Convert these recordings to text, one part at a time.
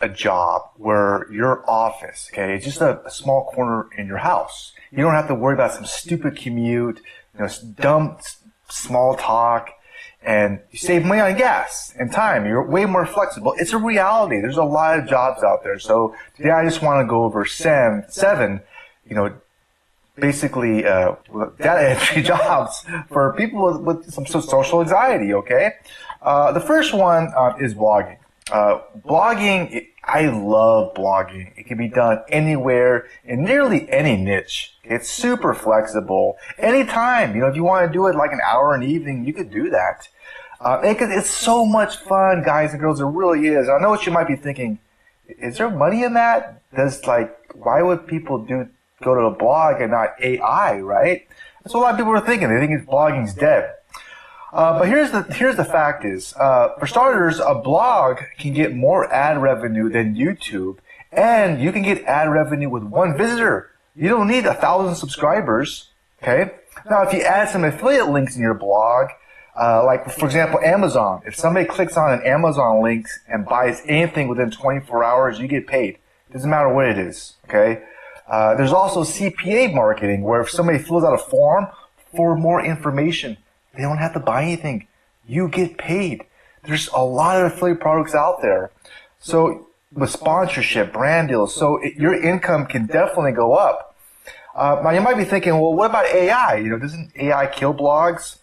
a job where your office, okay, it's just a small corner in your house. You don't have to worry about some stupid commute, dumb small talk, and you save money on gas and time. You're way more flexible. It's a reality. There's a lot of jobs out there. So today I just want to go over seven, basically data entry jobs for people with some social anxiety, okay? The first one is blogging. Blogging, I love blogging. It can be done anywhere in nearly any niche. It's super flexible. Anytime, if you want to do it like an hour in the evening, you could do that. It's so much fun, guys and girls. It really is. I know what you might be thinking. Is there money in that? Why would people go to a blog and not AI, right? That's what a lot of people are thinking. They think blogging's dead. But here's the fact is, for starters, a blog can get more ad revenue than YouTube, and you can get ad revenue with one visitor. You don't need 1,000 subscribers, okay? Now, if you add some affiliate links in your blog, like, for example, Amazon. If somebody clicks on an Amazon link and buys anything within 24 hours, you get paid. Doesn't matter what it is, okay? There's also CPA marketing, where if somebody fills out a form for more information, they don't have to buy anything. You get paid. There's a lot of affiliate products out there. So with sponsorship, brand deals, so your income can definitely go up. Now you might be thinking, well, what about AI? Doesn't AI kill blogs?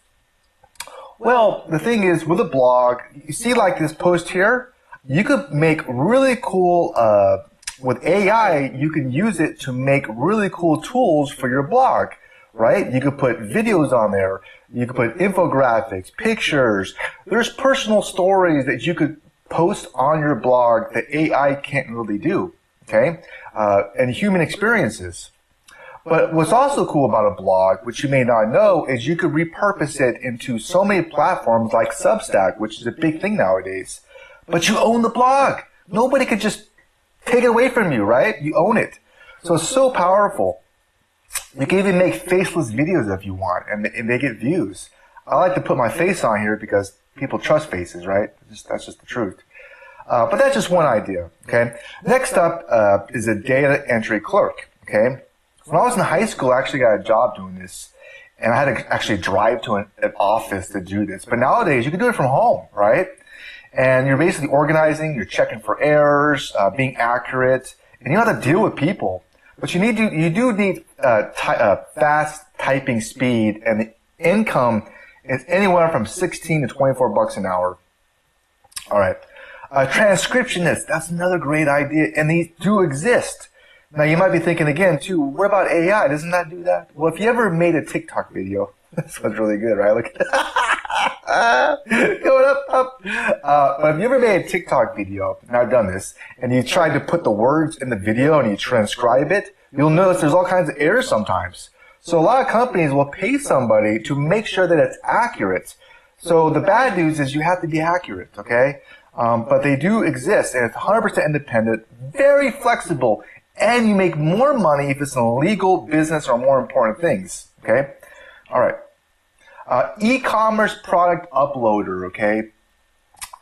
Well, the thing is, with a blog, you see like this post here, you could make really cool, with AI, you can use it to make really cool tools for your blog, right? You could put videos on there. You could put infographics, pictures. There's personal stories that you could post on your blog that AI can't really do, okay? And human experiences. But what's also cool about a blog, which you may not know, is you could repurpose it into so many platforms like Substack, which is a big thing nowadays. But you own the blog. Nobody could just take it away from you, right? You own it. So it's so powerful. You can even make faceless videos if you want, and they get views. I like to put my face on here because people trust faces, right? That's just the truth. But that's just one idea, okay? Next up is a data entry clerk, okay? When I was in high school, I actually got a job doing this, and I had to actually drive to an office to do this. But nowadays, you can do it from home, right? And you're basically organizing, you're checking for errors, being accurate, and you don't have to deal with people. But you do need fast typing speed, and the income is anywhere from 16 to 24 bucks an hour. All right. Transcriptionist, that's another great idea, and these do exist. Now, you might be thinking again, too, what about AI? Doesn't that do that? Well, if you ever made a TikTok video, this one's really good, right? Look going up. But if you ever made a TikTok video, and I've done this, and you tried to put the words in the video and you transcribe it, you'll notice there's all kinds of errors sometimes. So a lot of companies will pay somebody to make sure that it's accurate. So the bad news is you have to be accurate, okay? But they do exist, and it's 100% independent, very flexible, and you make more money if it's an illegal business or more important things, okay? All right. E-commerce product uploader, okay?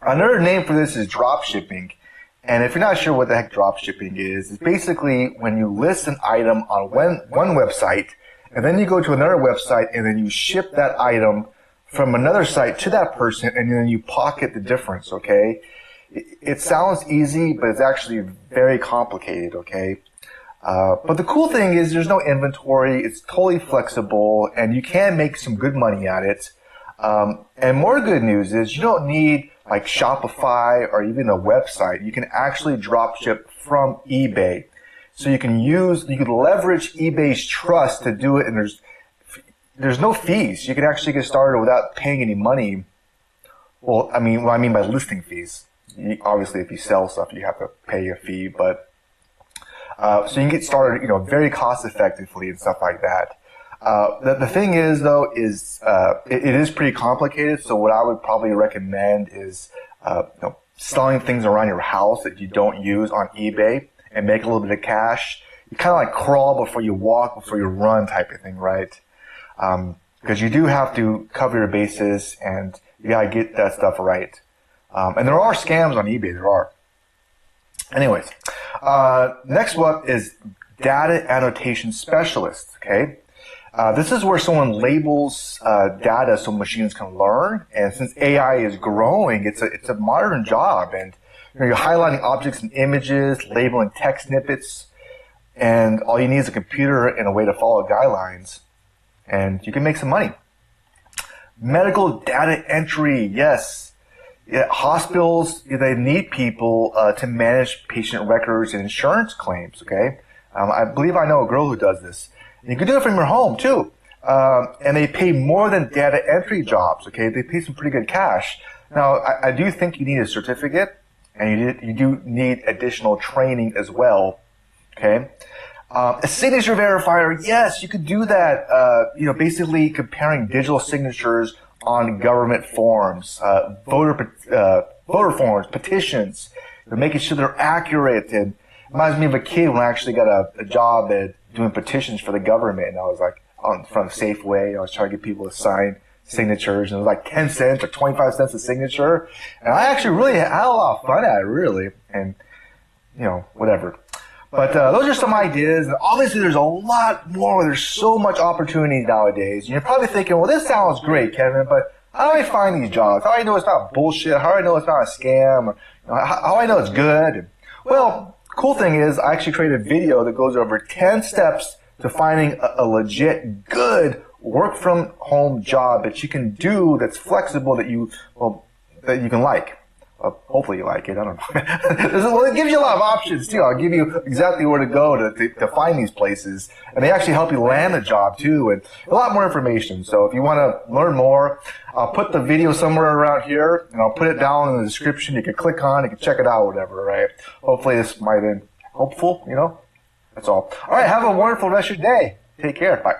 Another name for this is drop shipping. And if you're not sure what the heck drop shipping is, it's basically when you list an item on one website, and then you go to another website, and then you ship that item from another site to that person, and then you pocket the difference, okay? It sounds easy, but it's actually very complicated, okay? But the cool thing is there's no inventory, it's totally flexible, and you can make some good money at it. And more good news is you don't need like Shopify or even a website. You can actually drop ship from eBay. So you can leverage eBay's trust to do it, and there's no fees. You can actually get started without paying any money. Well, I mean, what I mean by listing fees. Obviously, if you sell stuff, you have to pay a fee, but so you can get started, very cost effectively and stuff like that. The thing is, though, is it is pretty complicated. So what I would probably recommend is selling things around your house that you don't use on eBay and make a little bit of cash. You kind of like crawl before you walk, before you run type of thing, right? Because you do have to cover your bases and you gotta get that stuff right. And there are scams on eBay. There are. Anyways, next up is data annotation specialist. Okay, this is where someone labels data so machines can learn. And since AI is growing, it's a modern job. And you're highlighting objects and images, labeling text snippets, and all you need is a computer and a way to follow guidelines, and you can make some money. Medical data entry, yes. Yeah, hospitals, they need people to manage patient records and insurance claims, okay? I believe I know a girl who does this. And you can do it from your home, too. And they pay more than data entry jobs, okay? They pay some pretty good cash. Now, I do think you need a certificate, and you do need additional training as well, okay? A signature verifier, yes, you could do that, basically comparing digital signatures on government forms, voter forms, petitions. They're making sure they're accurate. And it reminds me of a kid when I actually got a job at doing petitions for the government. And I was like on front of Safeway. I was trying to get people to sign signatures. And it was like 10 cents or 25 cents a signature. And I actually really had a lot of fun at it, really. And, whatever. But those are some ideas. And obviously, there's a lot more. There's so much opportunity nowadays. And you're probably thinking, well, this sounds great, Kevin, but how do I find these jobs? How do I know it's not bullshit? How do I know it's not a scam? Or, how do I know it's good? And, well, cool thing is I actually created a video that goes over 10 steps to finding a legit, good work-from-home job that you can do that's flexible, that you can like. Hopefully you like it. I don't know. Well, it gives you a lot of options too. I'll give you exactly where to go to find these places, and they actually help you land a job too, and a lot more information. So if you want to learn more, I'll put the video somewhere around here, and I'll put it down in the description. You can click on, you can check it out, whatever. Right? Hopefully this might have been helpful. That's all. All right. Have a wonderful rest of your day. Take care. Bye.